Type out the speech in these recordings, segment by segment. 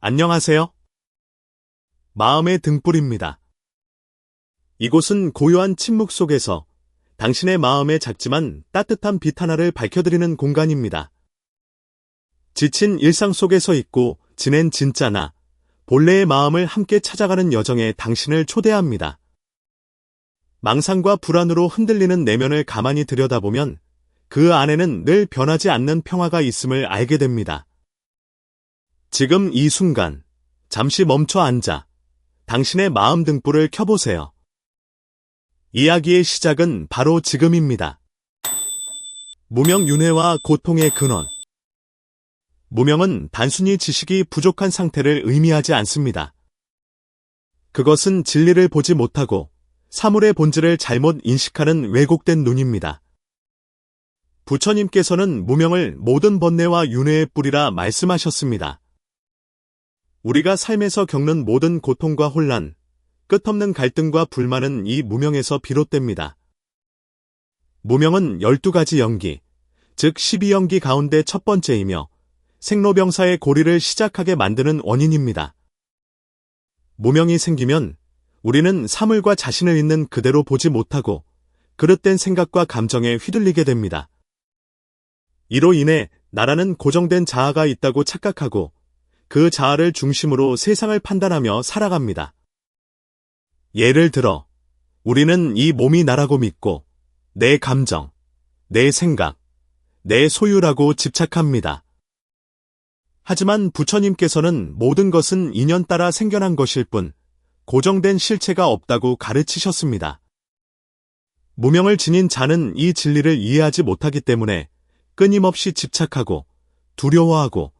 안녕하세요. 마음의 등불입니다. 이곳은 고요한 침묵 속에서 당신의 마음에 작지만 따뜻한 빛 하나를 밝혀드리는 공간입니다. 지친 일상 속에서 있고 지낸 진짜 나, 본래의 마음을 함께 찾아가는 여정에 당신을 초대합니다. 망상과 불안으로 흔들리는 내면을 가만히 들여다보면 그 안에는 늘 변하지 않는 평화가 있음을 알게 됩니다. 지금 이 순간, 잠시 멈춰 앉아 당신의 마음 등불을 켜보세요. 이야기의 시작은 바로 지금입니다. 무명윤회와 고통의 근원. 무명은 단순히 지식이 부족한 상태를 의미하지 않습니다. 그것은 진리를 보지 못하고 사물의 본질을 잘못 인식하는 왜곡된 눈입니다. 부처님께서는 무명을 모든 번뇌와 윤회의 뿌리라 말씀하셨습니다. 우리가 삶에서 겪는 모든 고통과 혼란, 끝없는 갈등과 불만은 이 무명에서 비롯됩니다. 무명은 12가지 연기, 즉 12연기 가운데 첫 번째이며 생로병사의 고리를 시작하게 만드는 원인입니다. 무명이 생기면 우리는 사물과 자신을 있는 그대로 보지 못하고 그릇된 생각과 감정에 휘둘리게 됩니다. 이로 인해 나라는 고정된 자아가 있다고 착각하고 그 자아를 중심으로 세상을 판단하며 살아갑니다. 예를 들어, 우리는 이 몸이 나라고 믿고 내 감정, 내 생각, 내 소유라고 집착합니다. 하지만 부처님께서는 모든 것은 인연 따라 생겨난 것일 뿐 고정된 실체가 없다고 가르치셨습니다. 무명을 지닌 자는 이 진리를 이해하지 못하기 때문에 끊임없이 집착하고 두려워하고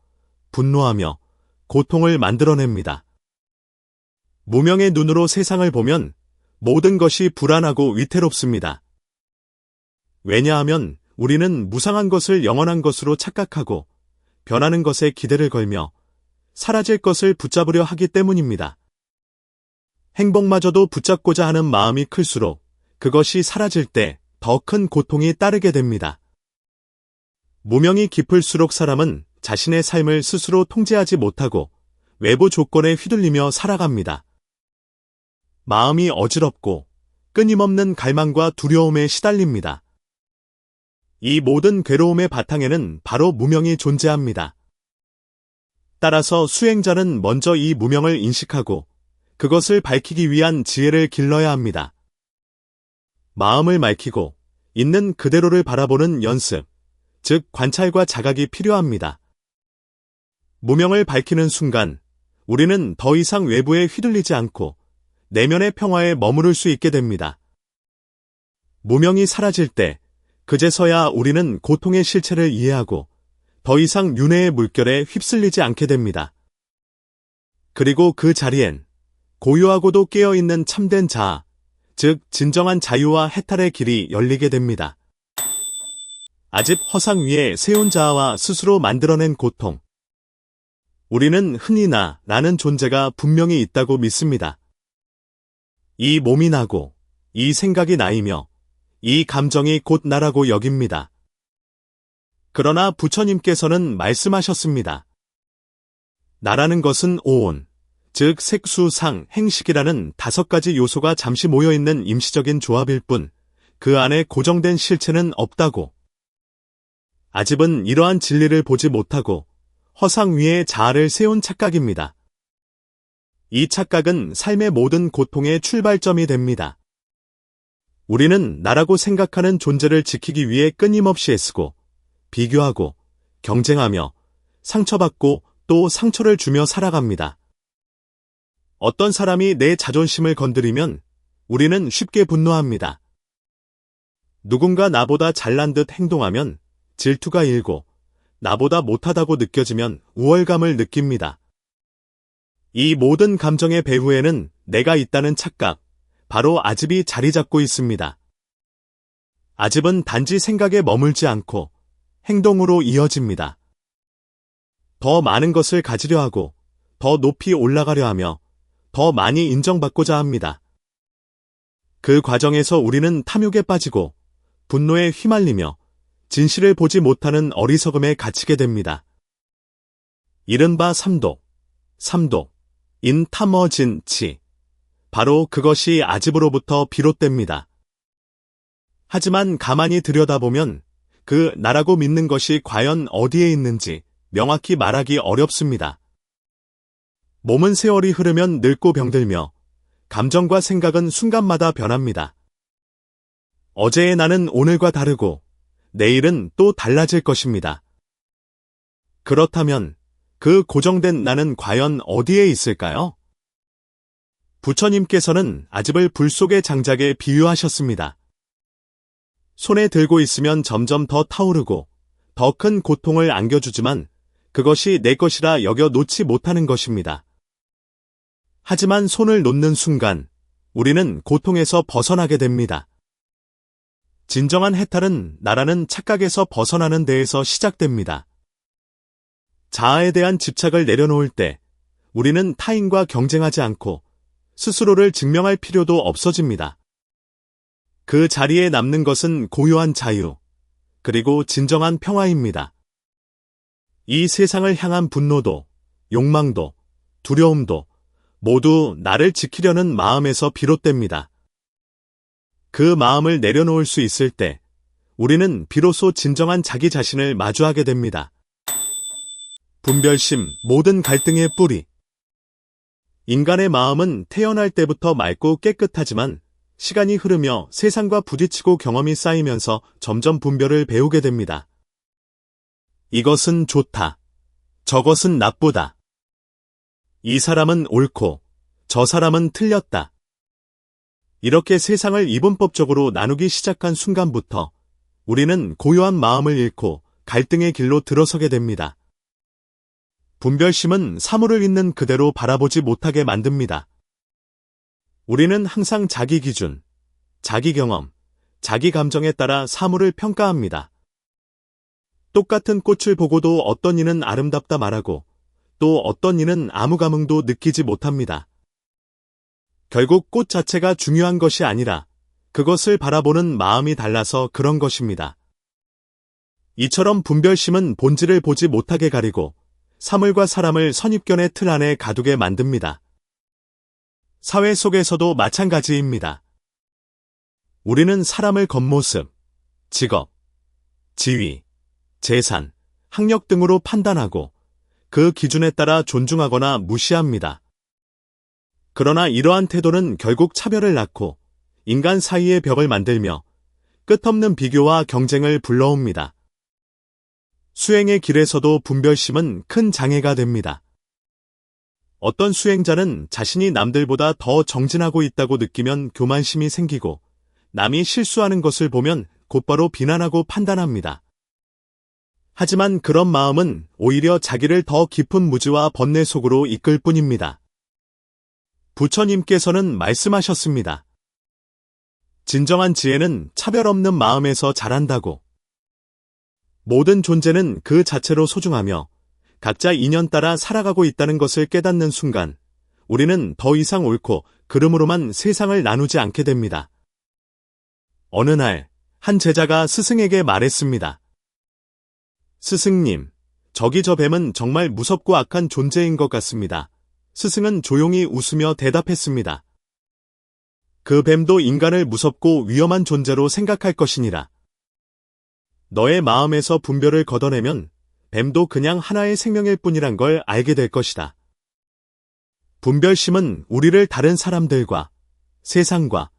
분노하며 고통을 만들어냅니다. 무명의 눈으로 세상을 보면 모든 것이 불안하고 위태롭습니다. 왜냐하면 우리는 무상한 것을 영원한 것으로 착각하고 변하는 것에 기대를 걸며 사라질 것을 붙잡으려 하기 때문입니다. 행복마저도 붙잡고자 하는 마음이 클수록 그것이 사라질 때 더 큰 고통이 따르게 됩니다. 무명이 깊을수록 사람은 자신의 삶을 스스로 통제하지 못하고 외부 조건에 휘둘리며 살아갑니다. 마음이 어지럽고 끊임없는 갈망과 두려움에 시달립니다. 이 모든 괴로움의 바탕에는 바로 무명이 존재합니다. 따라서 수행자는 먼저 이 무명을 인식하고 그것을 밝히기 위한 지혜를 길러야 합니다. 마음을 맑히고 있는 그대로를 바라보는 연습, 즉 관찰과 자각이 필요합니다. 무명을 밝히는 순간 우리는 더 이상 외부에 휘둘리지 않고 내면의 평화에 머무를 수 있게 됩니다. 무명이 사라질 때 그제서야 우리는 고통의 실체를 이해하고 더 이상 윤회의 물결에 휩쓸리지 않게 됩니다. 그리고 그 자리엔 고요하고도 깨어있는 참된 자아, 즉 진정한 자유와 해탈의 길이 열리게 됩니다. 아집 허상 위에 세운 자아와 스스로 만들어낸 고통. 우리는 흔히 나라는 존재가 분명히 있다고 믿습니다. 이 몸이 나고 이 생각이 나이며 이 감정이 곧 나라고 여깁니다. 그러나 부처님께서는 말씀하셨습니다. 나라는 것은 오온, 즉 색수상 행식이라는 5가지 요소가 잠시 모여있는 임시적인 조합일 뿐 그 안에 고정된 실체는 없다고. 아집은 이러한 진리를 보지 못하고 허상 위에 자아를 세운 착각입니다. 이 착각은 삶의 모든 고통의 출발점이 됩니다. 우리는 나라고 생각하는 존재를 지키기 위해 끊임없이 애쓰고 비교하고 경쟁하며 상처받고 또 상처를 주며 살아갑니다. 어떤 사람이 내 자존심을 건드리면 우리는 쉽게 분노합니다. 누군가 나보다 잘난 듯 행동하면 질투가 일고 나보다 못하다고 느껴지면 우월감을 느낍니다. 이 모든 감정의 배후에는 내가 있다는 착각, 바로 아집이 자리 잡고 있습니다. 아집은 단지 생각에 머물지 않고 행동으로 이어집니다. 더 많은 것을 가지려 하고 더 높이 올라가려 하며 더 많이 인정받고자 합니다. 그 과정에서 우리는 탐욕에 빠지고 분노에 휘말리며 진실을 보지 못하는 어리석음에 갇히게 됩니다. 이른바 삼독, 3도, 인 탐어진 치. 바로 그것이 아집으로부터 비롯됩니다. 하지만 가만히 들여다보면 그 나라고 믿는 것이 과연 어디에 있는지 명확히 말하기 어렵습니다. 몸은 세월이 흐르면 늙고 병들며 감정과 생각은 순간마다 변합니다. 어제의 나는 오늘과 다르고 내일은 또 달라질 것입니다. 그렇다면 그 고정된 나는 과연 어디에 있을까요? 부처님께서는 아집을 불 속의 장작에 비유하셨습니다. 손에 들고 있으면 점점 더 타오르고 더 큰 고통을 안겨주지만 그것이 내 것이라 여겨 놓지 못하는 것입니다. 하지만 손을 놓는 순간 우리는 고통에서 벗어나게 됩니다. 진정한 해탈은 나라는 착각에서 벗어나는 데에서 시작됩니다. 자아에 대한 집착을 내려놓을 때 우리는 타인과 경쟁하지 않고 스스로를 증명할 필요도 없어집니다. 그 자리에 남는 것은 고요한 자유, 그리고 진정한 평화입니다. 이 세상을 향한 분노도, 욕망도, 두려움도 모두 나를 지키려는 마음에서 비롯됩니다. 그 마음을 내려놓을 수 있을 때 우리는 비로소 진정한 자기 자신을 마주하게 됩니다. 분별심, 모든 갈등의 뿌리. 인간의 마음은 태어날 때부터 맑고 깨끗하지만 시간이 흐르며 세상과 부딪히고 경험이 쌓이면서 점점 분별을 배우게 됩니다. 이것은 좋다. 저것은 나쁘다. 이 사람은 옳고 저 사람은 틀렸다. 이렇게 세상을 이분법적으로 나누기 시작한 순간부터 우리는 고요한 마음을 잃고 갈등의 길로 들어서게 됩니다. 분별심은 사물을 있는 그대로 바라보지 못하게 만듭니다. 우리는 항상 자기 기준, 자기 경험, 자기 감정에 따라 사물을 평가합니다. 똑같은 꽃을 보고도 어떤 이는 아름답다 말하고 또 어떤 이는 아무 감흥도 느끼지 못합니다. 결국 꽃 자체가 중요한 것이 아니라 그것을 바라보는 마음이 달라서 그런 것입니다. 이처럼 분별심은 본질을 보지 못하게 가리고 사물과 사람을 선입견의 틀 안에 가두게 만듭니다. 사회 속에서도 마찬가지입니다. 우리는 사람을 겉모습, 직업, 지위, 재산, 학력 등으로 판단하고 그 기준에 따라 존중하거나 무시합니다. 그러나 이러한 태도는 결국 차별을 낳고 인간 사이의 벽을 만들며 끝없는 비교와 경쟁을 불러옵니다. 수행의 길에서도 분별심은 큰 장애가 됩니다. 어떤 수행자는 자신이 남들보다 더 정진하고 있다고 느끼면 교만심이 생기고 남이 실수하는 것을 보면 곧바로 비난하고 판단합니다. 하지만 그런 마음은 오히려 자기를 더 깊은 무지와 번뇌 속으로 이끌 뿐입니다. 부처님께서는 말씀하셨습니다. 진정한 지혜는 차별 없는 마음에서 자란다고. 모든 존재는 그 자체로 소중하며 각자 인연 따라 살아가고 있다는 것을 깨닫는 순간 우리는 더 이상 옳고 그름으로만 세상을 나누지 않게 됩니다. 어느 날 한 제자가 스승에게 말했습니다. 스승님, 저기 저 뱀은 정말 무섭고 악한 존재인 것 같습니다. 스승은 조용히 웃으며 대답했습니다. 그 뱀도 인간을 무섭고 위험한 존재로 생각할 것이니라. 너의 마음에서 분별을 걷어내면 뱀도 그냥 하나의 생명일 뿐이란 걸 알게 될 것이다. 분별심은 우리를 다른 사람들과, 세상과,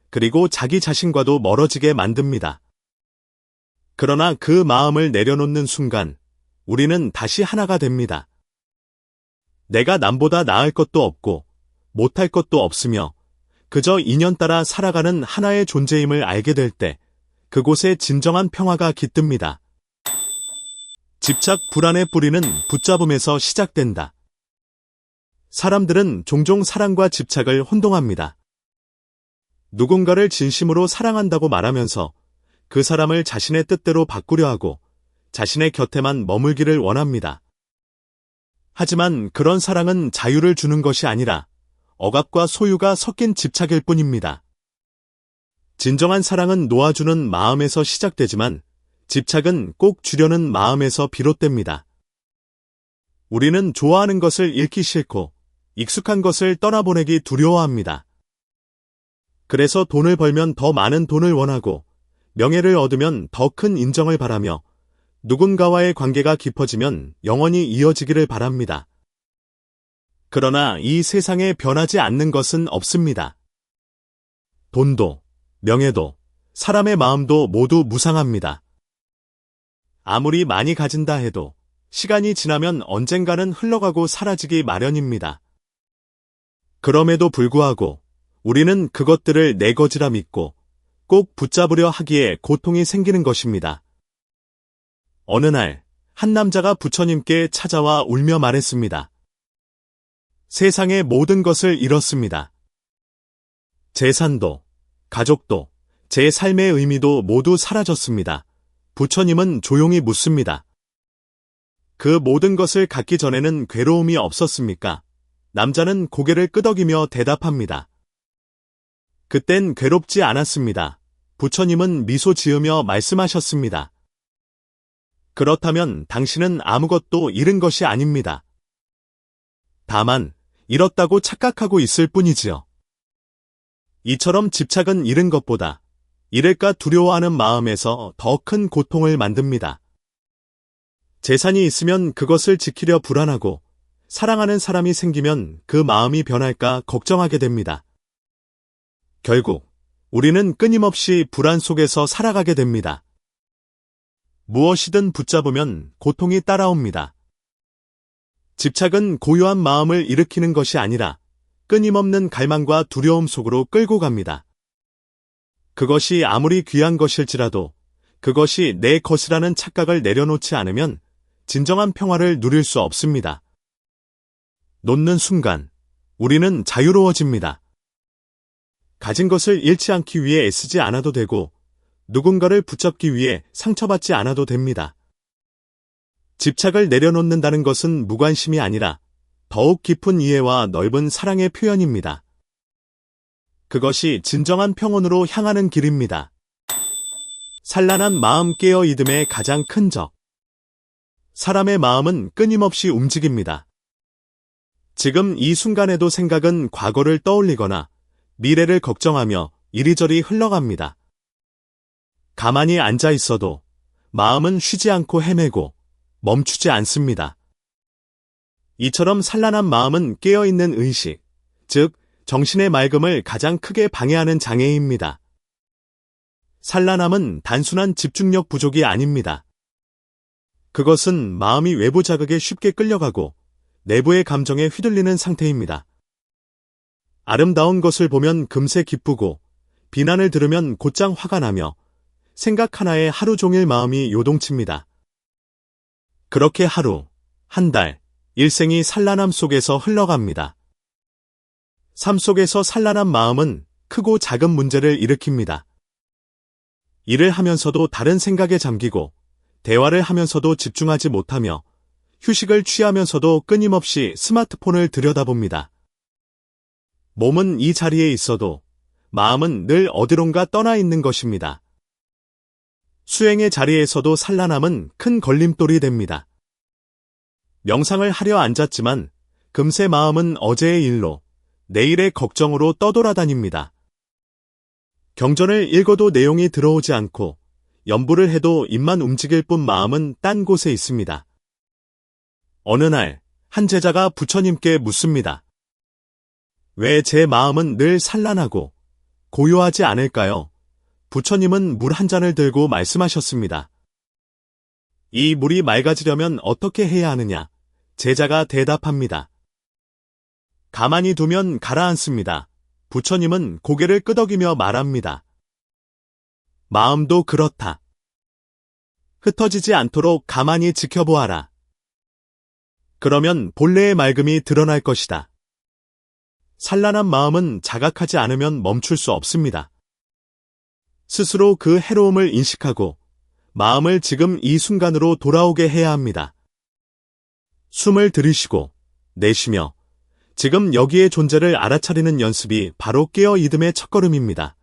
그리고 자기 자신과도 멀어지게 만듭니다. 그러나 그 마음을 내려놓는 순간 우리는 다시 하나가 됩니다. 내가 남보다 나을 것도 없고 못할 것도 없으며 그저 인연 따라 살아가는 하나의 존재임을 알게 될 때 그곳에 진정한 평화가 깃듭니다. 집착 불안의 뿌리는 붙잡음에서 시작된다. 사람들은 종종 사랑과 집착을 혼동합니다. 누군가를 진심으로 사랑한다고 말하면서 그 사람을 자신의 뜻대로 바꾸려 하고 자신의 곁에만 머물기를 원합니다. 하지만 그런 사랑은 자유를 주는 것이 아니라 억압과 소유가 섞인 집착일 뿐입니다. 진정한 사랑은 놓아주는 마음에서 시작되지만 집착은 꼭 주려는 마음에서 비롯됩니다. 우리는 좋아하는 것을 잃기 싫고 익숙한 것을 떠나보내기 두려워합니다. 그래서 돈을 벌면 더 많은 돈을 원하고 명예를 얻으면 더 큰 인정을 바라며 누군가와의 관계가 깊어지면 영원히 이어지기를 바랍니다. 그러나 이 세상에 변하지 않는 것은 없습니다. 돈도, 명예도, 사람의 마음도 모두 무상합니다. 아무리 많이 가진다 해도 시간이 지나면 언젠가는 흘러가고 사라지기 마련입니다. 그럼에도 불구하고 우리는 그것들을 내 것이라 믿고 꼭 붙잡으려 하기에 고통이 생기는 것입니다. 어느 날, 한 남자가 부처님께 찾아와 울며 말했습니다. 세상의 모든 것을 잃었습니다. 재산도, 가족도, 제 삶의 의미도 모두 사라졌습니다. 부처님은 조용히 묻습니다. 그 모든 것을 갖기 전에는 괴로움이 없었습니까? 남자는 고개를 끄덕이며 대답합니다. 그땐 괴롭지 않았습니다. 부처님은 미소 지으며 말씀하셨습니다. 그렇다면 당신은 아무것도 잃은 것이 아닙니다. 다만 잃었다고 착각하고 있을 뿐이지요. 이처럼 집착은 잃은 것보다 잃을까 두려워하는 마음에서 더 큰 고통을 만듭니다. 재산이 있으면 그것을 지키려 불안하고 사랑하는 사람이 생기면 그 마음이 변할까 걱정하게 됩니다. 결국 우리는 끊임없이 불안 속에서 살아가게 됩니다. 무엇이든 붙잡으면 고통이 따라옵니다. 집착은 고요한 마음을 일으키는 것이 아니라 끊임없는 갈망과 두려움 속으로 끌고 갑니다. 그것이 아무리 귀한 것일지라도 그것이 내 것이라는 착각을 내려놓지 않으면 진정한 평화를 누릴 수 없습니다. 놓는 순간 우리는 자유로워집니다. 가진 것을 잃지 않기 위해 애쓰지 않아도 되고 누군가를 붙잡기 위해 상처받지 않아도 됩니다. 집착을 내려놓는다는 것은 무관심이 아니라 더욱 깊은 이해와 넓은 사랑의 표현입니다. 그것이 진정한 평온으로 향하는 길입니다. 산란한 마음 깨어 이듬의 가장 큰 적. 사람의 마음은 끊임없이 움직입니다. 지금 이 순간에도 생각은 과거를 떠올리거나 미래를 걱정하며 이리저리 흘러갑니다. 가만히 앉아 있어도 마음은 쉬지 않고 헤매고 멈추지 않습니다. 이처럼 산란한 마음은 깨어있는 의식, 즉 정신의 맑음을 가장 크게 방해하는 장애입니다. 산란함은 단순한 집중력 부족이 아닙니다. 그것은 마음이 외부 자극에 쉽게 끌려가고 내부의 감정에 휘둘리는 상태입니다. 아름다운 것을 보면 금세 기쁘고 비난을 들으면 곧장 화가 나며 생각 하나에 하루 종일 마음이 요동칩니다. 그렇게 하루, 한 달, 일생이 산란함 속에서 흘러갑니다. 삶 속에서 산란한 마음은 크고 작은 문제를 일으킵니다. 일을 하면서도 다른 생각에 잠기고 대화를 하면서도 집중하지 못하며 휴식을 취하면서도 끊임없이 스마트폰을 들여다봅니다. 몸은 이 자리에 있어도 마음은 늘 어디론가 떠나 있는 것입니다. 수행의 자리에서도 산란함은 큰 걸림돌이 됩니다. 명상을 하려 앉았지만 금세 마음은 어제의 일로, 내일의 걱정으로 떠돌아다닙니다. 경전을 읽어도 내용이 들어오지 않고 연부를 해도 입만 움직일 뿐 마음은 딴 곳에 있습니다. 어느 날 한 제자가 부처님께 묻습니다. 왜 제 마음은 늘 산란하고 고요하지 않을까요? 부처님은 물 한 잔을 들고 말씀하셨습니다. 이 물이 맑아지려면 어떻게 해야 하느냐? 제자가 대답합니다. 가만히 두면 가라앉습니다. 부처님은 고개를 끄덕이며 말합니다. 마음도 그렇다. 흩어지지 않도록 가만히 지켜보아라. 그러면 본래의 맑음이 드러날 것이다. 산란한 마음은 자각하지 않으면 멈출 수 없습니다. 스스로 그 해로움을 인식하고 마음을 지금 이 순간으로 돌아오게 해야 합니다. 숨을 들이쉬고 내쉬며 지금 여기의 존재를 알아차리는 연습이 바로 깨어 이듬의 첫걸음입니다.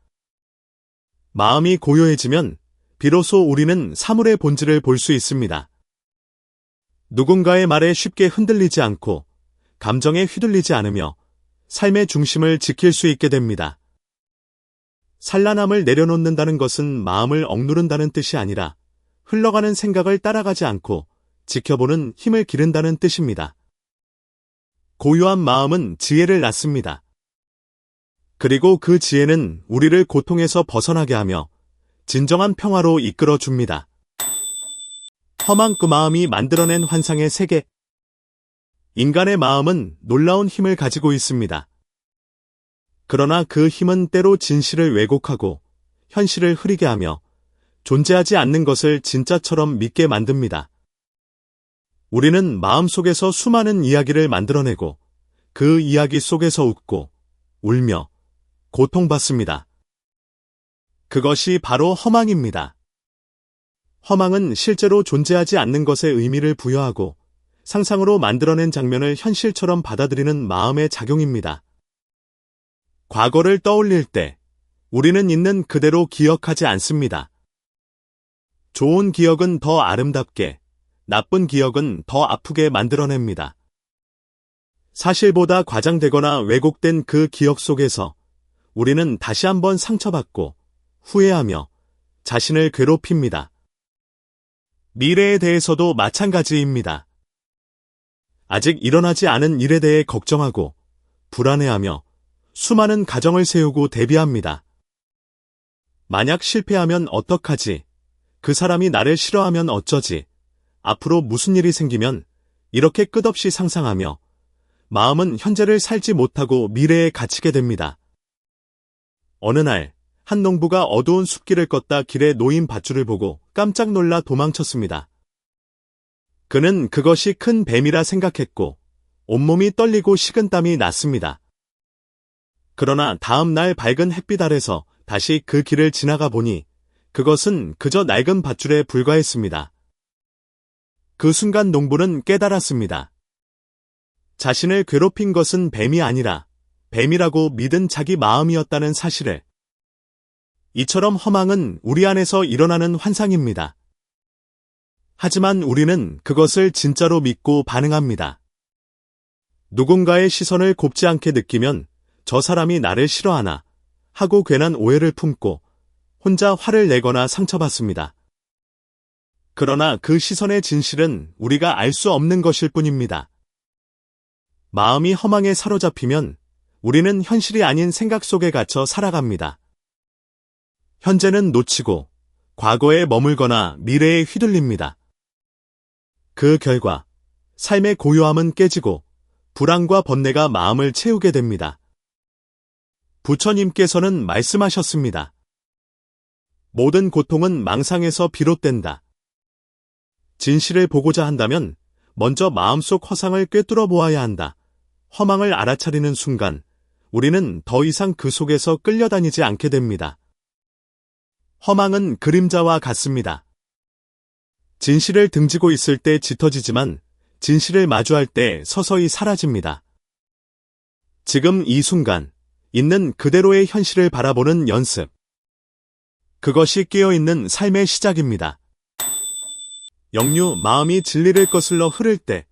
마음이 고요해지면 비로소 우리는 사물의 본질을 볼 수 있습니다. 누군가의 말에 쉽게 흔들리지 않고 감정에 휘둘리지 않으며 삶의 중심을 지킬 수 있게 됩니다. 산란함을 내려놓는다는 것은 마음을 억누른다는 뜻이 아니라 흘러가는 생각을 따라가지 않고 지켜보는 힘을 기른다는 뜻입니다. 고요한 마음은 지혜를 낳습니다. 그리고 그 지혜는 우리를 고통에서 벗어나게 하며 진정한 평화로 이끌어 줍니다. 험한 그 마음이 만들어낸 환상의 세계. 인간의 마음은 놀라운 힘을 가지고 있습니다. 그러나 그 힘은 때로 진실을 왜곡하고 현실을 흐리게 하며 존재하지 않는 것을 진짜처럼 믿게 만듭니다. 우리는 마음속에서 수많은 이야기를 만들어내고 그 이야기 속에서 웃고 울며 고통받습니다. 그것이 바로 허망입니다. 허망은 실제로 존재하지 않는 것에 의미를 부여하고 상상으로 만들어낸 장면을 현실처럼 받아들이는 마음의 작용입니다. 과거를 떠올릴 때 우리는 있는 그대로 기억하지 않습니다. 좋은 기억은 더 아름답게, 나쁜 기억은 더 아프게 만들어냅니다. 사실보다 과장되거나 왜곡된 그 기억 속에서 우리는 다시 한번 상처받고 후회하며 자신을 괴롭힙니다. 미래에 대해서도 마찬가지입니다. 아직 일어나지 않은 일에 대해 걱정하고 불안해하며 수많은 가정을 세우고 대비합니다. 만약 실패하면 어떡하지? 그 사람이 나를 싫어하면 어쩌지? 앞으로 무슨 일이 생기면 이렇게 끝없이 상상하며 마음은 현재를 살지 못하고 미래에 갇히게 됩니다. 어느 날, 한 농부가 어두운 숲길을 걷다 길에 놓인 밧줄을 보고 깜짝 놀라 도망쳤습니다. 그는 그것이 큰 뱀이라 생각했고 온몸이 떨리고 식은땀이 났습니다. 그러나 다음 날 밝은 햇빛 아래서 다시 그 길을 지나가 보니 그것은 그저 낡은 밧줄에 불과했습니다. 그 순간 농부는 깨달았습니다. 자신을 괴롭힌 것은 뱀이 아니라 뱀이라고 믿은 자기 마음이었다는 사실을. 이처럼 허망은 우리 안에서 일어나는 환상입니다. 하지만 우리는 그것을 진짜로 믿고 반응합니다. 누군가의 시선을 곱지 않게 느끼면 저 사람이 나를 싫어하나 하고 괜한 오해를 품고 혼자 화를 내거나 상처받습니다. 그러나 그 시선의 진실은 우리가 알 수 없는 것일 뿐입니다. 마음이 허망에 사로잡히면 우리는 현실이 아닌 생각 속에 갇혀 살아갑니다. 현재는 놓치고 과거에 머물거나 미래에 휘둘립니다. 그 결과 삶의 고요함은 깨지고 불안과 번뇌가 마음을 채우게 됩니다. 부처님께서는 말씀하셨습니다. 모든 고통은 망상에서 비롯된다. 진실을 보고자 한다면 먼저 마음속 허상을 꿰뚫어 보아야 한다. 허망을 알아차리는 순간 우리는 더 이상 그 속에서 끌려다니지 않게 됩니다. 허망은 그림자와 같습니다. 진실을 등지고 있을 때 짙어지지만 진실을 마주할 때 서서히 사라집니다. 지금 이 순간 있는 그대로의 현실을 바라보는 연습. 그것이 깨어있는 삶의 시작입니다. 역류, 마음이 진리를 거슬러 흐를 때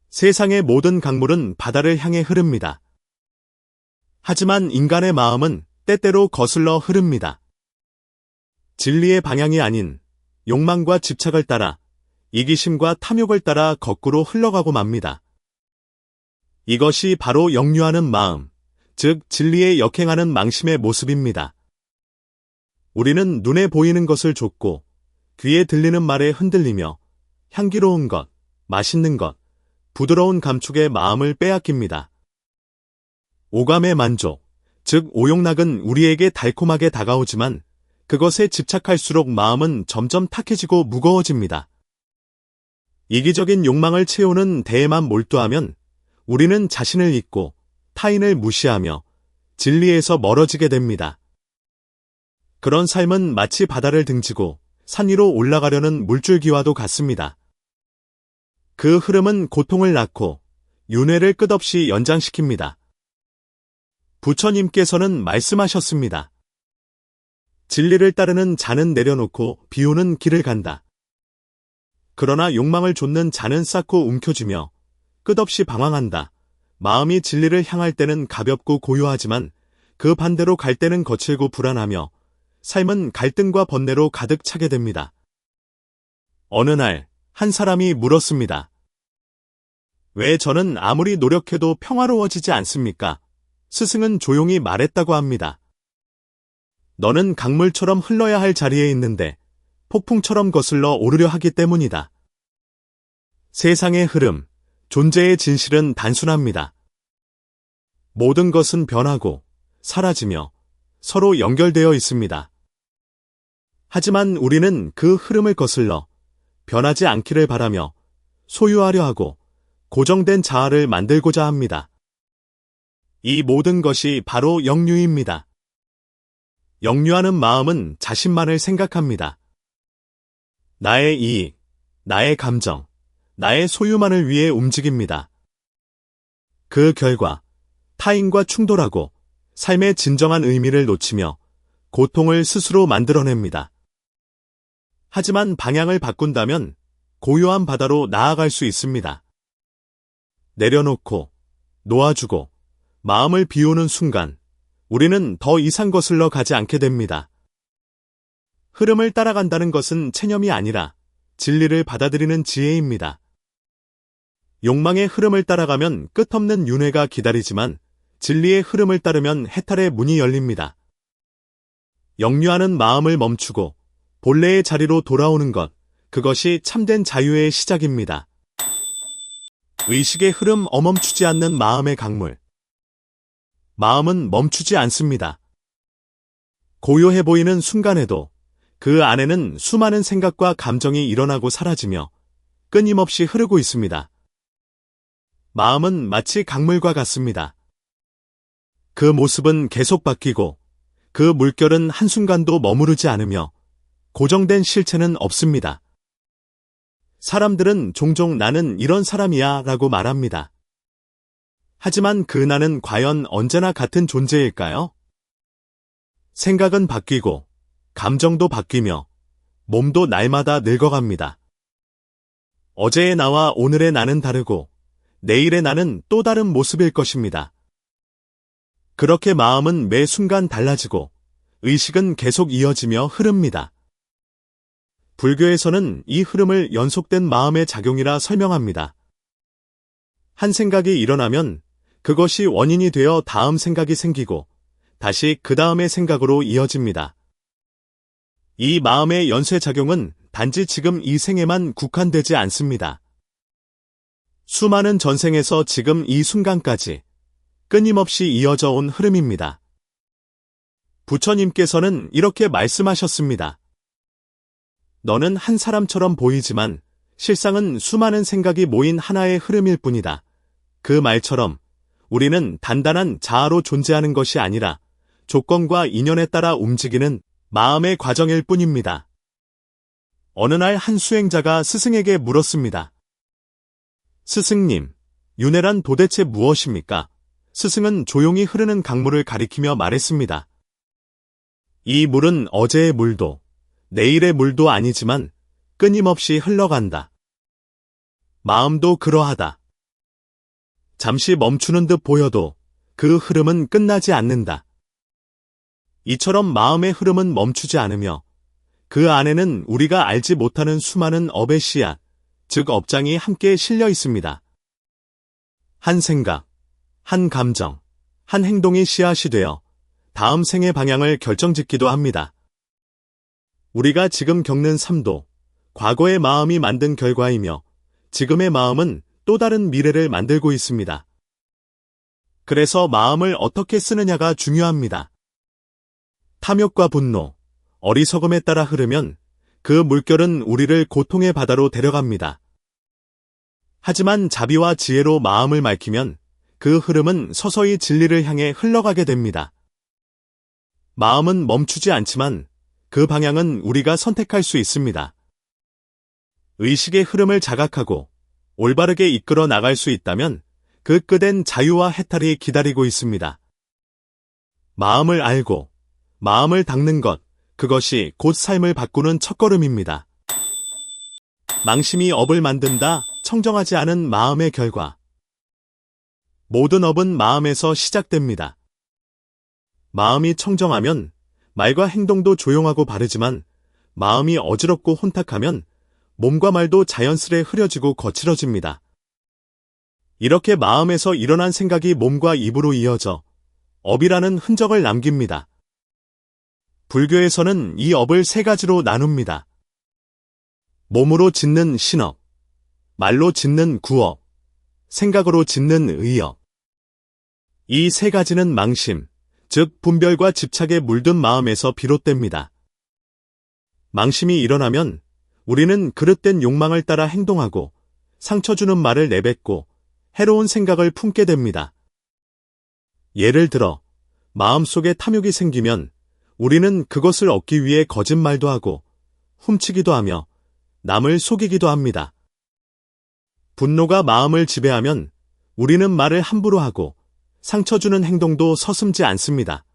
세상의 모든 강물은 바다를 향해 흐릅니다. 하지만 인간의 마음은 때때로 거슬러 흐릅니다. 진리의 방향이 아닌 욕망과 집착을 따라 이기심과 탐욕을 따라 거꾸로 흘러가고 맙니다. 이것이 바로 역류하는 마음, 즉 진리에 역행하는 망심의 모습입니다. 우리는 눈에 보이는 것을 좇고 귀에 들리는 말에 흔들리며 향기로운 것, 맛있는 것, 부드러운 감촉에 마음을 빼앗깁니다. 오감의 만족, 즉 오욕락은 우리에게 달콤하게 다가오지만 그것에 집착할수록 마음은 점점 탁해지고 무거워집니다. 이기적인 욕망을 채우는 대에만 몰두하면 우리는 자신을 잊고 타인을 무시하며 진리에서 멀어지게 됩니다. 그런 삶은 마치 바다를 등지고 산 위로 올라가려는 물줄기와도 같습니다. 그 흐름은 고통을 낳고 윤회를 끝없이 연장시킵니다. 부처님께서는 말씀하셨습니다. 진리를 따르는 자는 내려놓고 비우는 길을 간다. 그러나 욕망을 좇는 자는 쌓고 움켜쥐며 끝없이 방황한다. 마음이 진리를 향할 때는 가볍고 고요하지만 그 반대로 갈 때는 거칠고 불안하며 삶은 갈등과 번뇌로 가득 차게 됩니다. 어느 날 한 사람이 물었습니다. 왜 저는 아무리 노력해도 평화로워지지 않습니까? 스승은 조용히 말했다고 합니다. 너는 강물처럼 흘러야 할 자리에 있는데 폭풍처럼 거슬러 오르려 하기 때문이다. 세상의 흐름, 존재의 진실은 단순합니다. 모든 것은 변하고 사라지며 서로 연결되어 있습니다. 하지만 우리는 그 흐름을 거슬러 변하지 않기를 바라며 소유하려 하고 고정된 자아를 만들고자 합니다. 이 모든 것이 바로 역류입니다. 역류하는 마음은 자신만을 생각합니다. 나의 이익, 나의 감정, 나의 소유만을 위해 움직입니다. 그 결과 타인과 충돌하고 삶의 진정한 의미를 놓치며 고통을 스스로 만들어냅니다. 하지만 방향을 바꾼다면 고요한 바다로 나아갈 수 있습니다. 내려놓고 놓아주고 마음을 비우는 순간 우리는 더 이상 거슬러 가지 않게 됩니다. 흐름을 따라간다는 것은 체념이 아니라 진리를 받아들이는 지혜입니다. 욕망의 흐름을 따라가면 끝없는 윤회가 기다리지만 진리의 흐름을 따르면 해탈의 문이 열립니다. 역류하는 마음을 멈추고 본래의 자리로 돌아오는 것, 그것이 참된 자유의 시작입니다. 의식의 흐름 멈추지 않는 마음의 강물. 마음은 멈추지 않습니다. 고요해 보이는 순간에도 그 안에는 수많은 생각과 감정이 일어나고 사라지며 끊임없이 흐르고 있습니다. 마음은 마치 강물과 같습니다. 그 모습은 계속 바뀌고 그 물결은 한순간도 머무르지 않으며 고정된 실체는 없습니다. 사람들은 종종 나는 이런 사람이야 라고 말합니다. 하지만 그 나는 과연 언제나 같은 존재일까요? 생각은 바뀌고 감정도 바뀌며 몸도 날마다 늙어갑니다. 어제의 나와 오늘의 나는 다르고 내일의 나는 또 다른 모습일 것입니다. 그렇게 마음은 매 순간 달라지고 의식은 계속 이어지며 흐릅니다. 불교에서는 이 흐름을 연속된 마음의 작용이라 설명합니다. 한 생각이 일어나면 그것이 원인이 되어 다음 생각이 생기고 다시 그 다음의 생각으로 이어집니다. 이 마음의 연쇄작용은 단지 지금 이 생에만 국한되지 않습니다. 수많은 전생에서 지금 이 순간까지 끊임없이 이어져 온 흐름입니다. 부처님께서는 이렇게 말씀하셨습니다. 너는 한 사람처럼 보이지만 실상은 수많은 생각이 모인 하나의 흐름일 뿐이다. 그 말처럼 우리는 단단한 자아로 존재하는 것이 아니라 조건과 인연에 따라 움직이는 마음의 과정일 뿐입니다. 어느 날 한 수행자가 스승에게 물었습니다. 스승님, 윤회란 도대체 무엇입니까? 스승은 조용히 흐르는 강물을 가리키며 말했습니다. 이 물은 어제의 물도 내일의 물도 아니지만 끊임없이 흘러간다. 마음도 그러하다. 잠시 멈추는 듯 보여도 그 흐름은 끝나지 않는다. 이처럼 마음의 흐름은 멈추지 않으며 그 안에는 우리가 알지 못하는 수많은 업의 씨앗, 즉 업장이 함께 실려 있습니다. 한 생각, 한 감정, 한 행동이 씨앗이 되어 다음 생의 방향을 결정짓기도 합니다. 우리가 지금 겪는 삶도 과거의 마음이 만든 결과이며 지금의 마음은 또 다른 미래를 만들고 있습니다. 그래서 마음을 어떻게 쓰느냐가 중요합니다. 탐욕과 분노, 어리석음에 따라 흐르면 그 물결은 우리를 고통의 바다로 데려갑니다. 하지만 자비와 지혜로 마음을 맑히면 그 흐름은 서서히 진리를 향해 흘러가게 됩니다. 마음은 멈추지 않지만 그 방향은 우리가 선택할 수 있습니다. 의식의 흐름을 자각하고 올바르게 이끌어 나갈 수 있다면 그 끝엔 자유와 해탈이 기다리고 있습니다. 마음을 알고 마음을 닦는 것, 그것이 곧 삶을 바꾸는 첫걸음입니다. 망심이 업을 만든다. 청정하지 않은 마음의 결과. 모든 업은 마음에서 시작됩니다. 마음이 청정하면 말과 행동도 조용하고 바르지만 마음이 어지럽고 혼탁하면 몸과 말도 자연스레 흐려지고 거칠어집니다. 이렇게 마음에서 일어난 생각이 몸과 입으로 이어져 업이라는 흔적을 남깁니다. 불교에서는 이 업을 세 가지로 나눕니다. 몸으로 짓는 신업, 말로 짓는 구업, 생각으로 짓는 의업. 이 세 가지는 망심, 즉 분별과 집착에 물든 마음에서 비롯됩니다. 망심이 일어나면 우리는 그릇된 욕망을 따라 행동하고 상처 주는 말을 내뱉고 해로운 생각을 품게 됩니다. 예를 들어 마음속에 탐욕이 생기면 우리는 그것을 얻기 위해 거짓말도 하고 훔치기도 하며 남을 속이기도 합니다. 분노가 마음을 지배하면 우리는 말을 함부로 하고 상처 주는 행동도 서슴지 않습니다.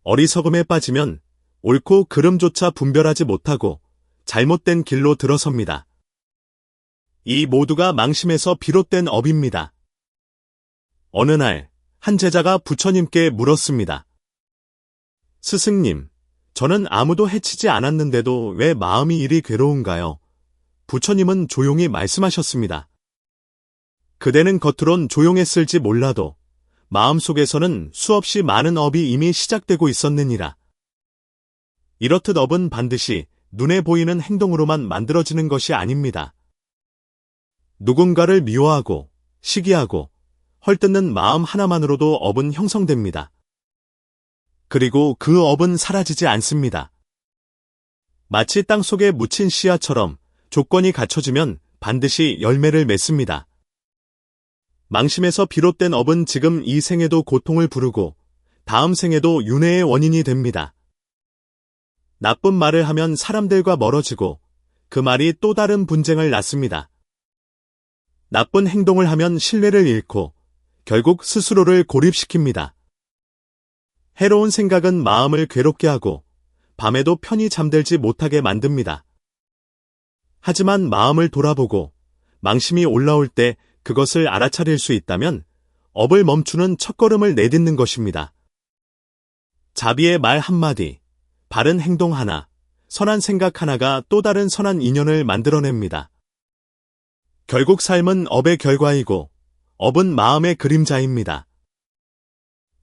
어리석음에 빠지면 옳고 그름조차 분별하지 못하고 잘못된 길로 들어섭니다. 이 모두가 망심에서 비롯된 업입니다. 어느 날 한 제자가 부처님께 물었습니다. 스승님, 저는 아무도 해치지 않았는데도 왜 마음이 이리 괴로운가요? 부처님은 조용히 말씀하셨습니다. 그대는 겉으론 조용했을지 몰라도 마음속에서는 수없이 많은 업이 이미 시작되고 있었느니라. 이렇듯 업은 반드시 눈에 보이는 행동으로만 만들어지는 것이 아닙니다. 누군가를 미워하고 시기하고 헐뜯는 마음 하나만으로도 업은 형성됩니다. 그리고 그 업은 사라지지 않습니다. 마치 땅속에 묻힌 씨앗처럼 조건이 갖춰지면 반드시 열매를 맺습니다. 망심에서 비롯된 업은 지금 이 생에도 고통을 부르고 다음 생에도 윤회의 원인이 됩니다. 나쁜 말을 하면 사람들과 멀어지고 그 말이 또 다른 분쟁을 낳습니다. 나쁜 행동을 하면 신뢰를 잃고 결국 스스로를 고립시킵니다. 해로운 생각은 마음을 괴롭게 하고 밤에도 편히 잠들지 못하게 만듭니다. 하지만 마음을 돌아보고 망심이 올라올 때 그것을 알아차릴 수 있다면 업을 멈추는 첫걸음을 내딛는 것입니다. 자비의 말 한마디, 바른 행동 하나, 선한 생각 하나가 또 다른 선한 인연을 만들어냅니다. 결국 삶은 업의 결과이고 업은 마음의 그림자입니다.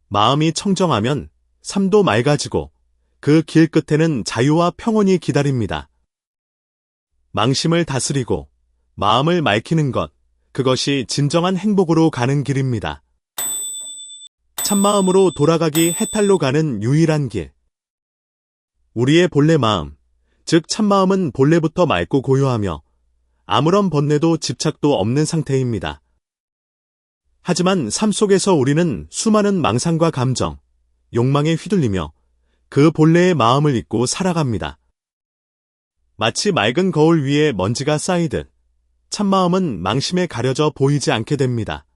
마음이 청정하면 삶도 맑아지고 그 길 끝에는 자유와 평온이 기다립니다. 망심을 다스리고 마음을 맑히는 것, 그것이 진정한 행복으로 가는 길입니다. 참마음으로 돌아가기 해탈로 가는 유일한 길. 우리의 본래 마음, 즉 참마음은 본래부터 맑고 고요하며 아무런 번뇌도 집착도 없는 상태입니다. 하지만 삶 속에서 우리는 수많은 망상과 감정, 욕망에 휘둘리며 그 본래의 마음을 잊고 살아갑니다. 마치 맑은 거울 위에 먼지가 쌓이듯 참마음은 망심에 가려져 보이지 않게 됩니다.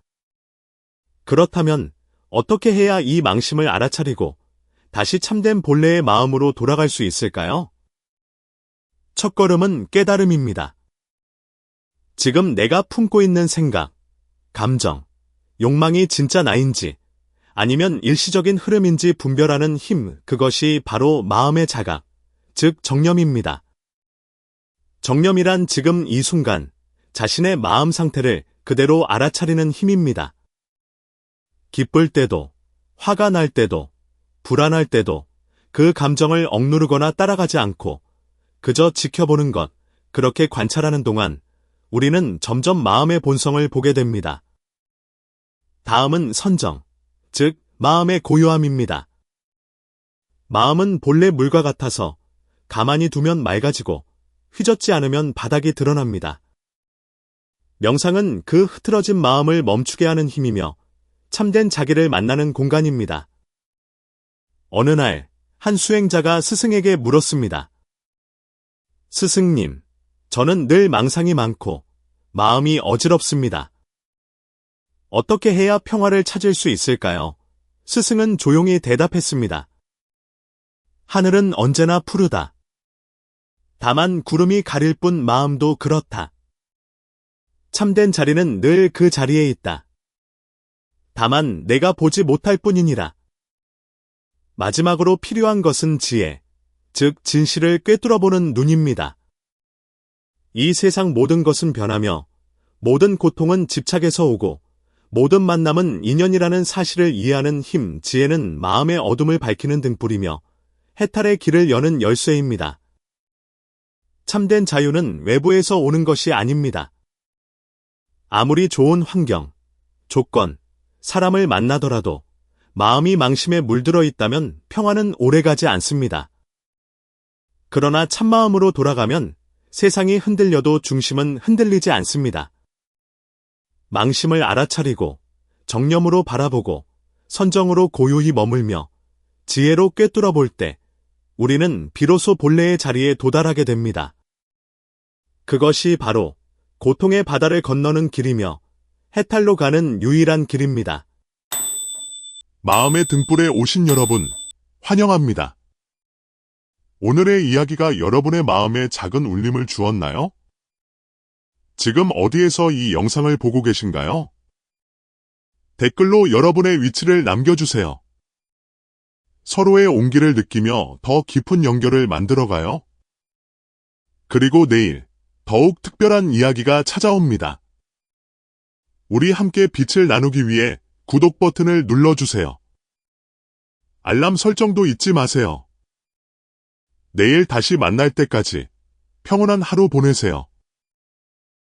그렇다면 어떻게 해야 이 망심을 알아차리고 다시 참된 본래의 마음으로 돌아갈 수 있을까요? 첫걸음은 깨달음입니다. 지금 내가 품고 있는 생각, 감정, 욕망이 진짜 나인지 아니면 일시적인 흐름인지 분별하는 힘, 그것이 바로 마음의 자각, 즉 정념입니다. 정념이란 지금 이 순간 자신의 마음 상태를 그대로 알아차리는 힘입니다. 기쁠 때도, 화가 날 때도, 불안할 때도 그 감정을 억누르거나 따라가지 않고 그저 지켜보는 것, 그렇게 관찰하는 동안 우리는 점점 마음의 본성을 보게 됩니다. 다음은 선정, 즉 마음의 고요함입니다. 마음은 본래 물과 같아서 가만히 두면 맑아지고 휘젓지 않으면 바닥이 드러납니다. 명상은 그 흐트러진 마음을 멈추게 하는 힘이며 참된 자기를 만나는 공간입니다. 어느 날 한 수행자가 스승에게 물었습니다. 스승님, 저는 늘 망상이 많고 마음이 어지럽습니다. 어떻게 해야 평화를 찾을 수 있을까요? 스승은 조용히 대답했습니다. 하늘은 언제나 푸르다. 다만 구름이 가릴 뿐 마음도 그렇다. 참된 자리는 늘 그 자리에 있다. 다만 내가 보지 못할 뿐이니라. 마지막으로 필요한 것은 지혜, 즉 진실을 꿰뚫어보는 눈입니다. 이 세상 모든 것은 변하며 모든 고통은 집착에서 오고 모든 만남은 인연이라는 사실을 이해하는 힘, 지혜는 마음의 어둠을 밝히는 등불이며 해탈의 길을 여는 열쇠입니다. 참된 자유는 외부에서 오는 것이 아닙니다. 아무리 좋은 환경, 조건, 사람을 만나더라도 마음이 망심에 물들어 있다면 평화는 오래가지 않습니다. 그러나 참마음으로 돌아가면 세상이 흔들려도 중심은 흔들리지 않습니다. 망심을 알아차리고 정념으로 바라보고 선정으로 고요히 머물며 지혜로 꿰뚫어 볼 때 우리는 비로소 본래의 자리에 도달하게 됩니다. 그것이 바로 고통의 바다를 건너는 길이며 해탈로 가는 유일한 길입니다. 마음의 등불에 오신 여러분, 환영합니다. 오늘의 이야기가 여러분의 마음에 작은 울림을 주었나요? 지금 어디에서 이 영상을 보고 계신가요? 댓글로 여러분의 위치를 남겨주세요. 서로의 온기를 느끼며 더 깊은 연결을 만들어가요. 그리고 내일 더욱 특별한 이야기가 찾아옵니다. 우리 함께 빛을 나누기 위해 구독 버튼을 눌러주세요. 알람 설정도 잊지 마세요. 내일 다시 만날 때까지 평온한 하루 보내세요.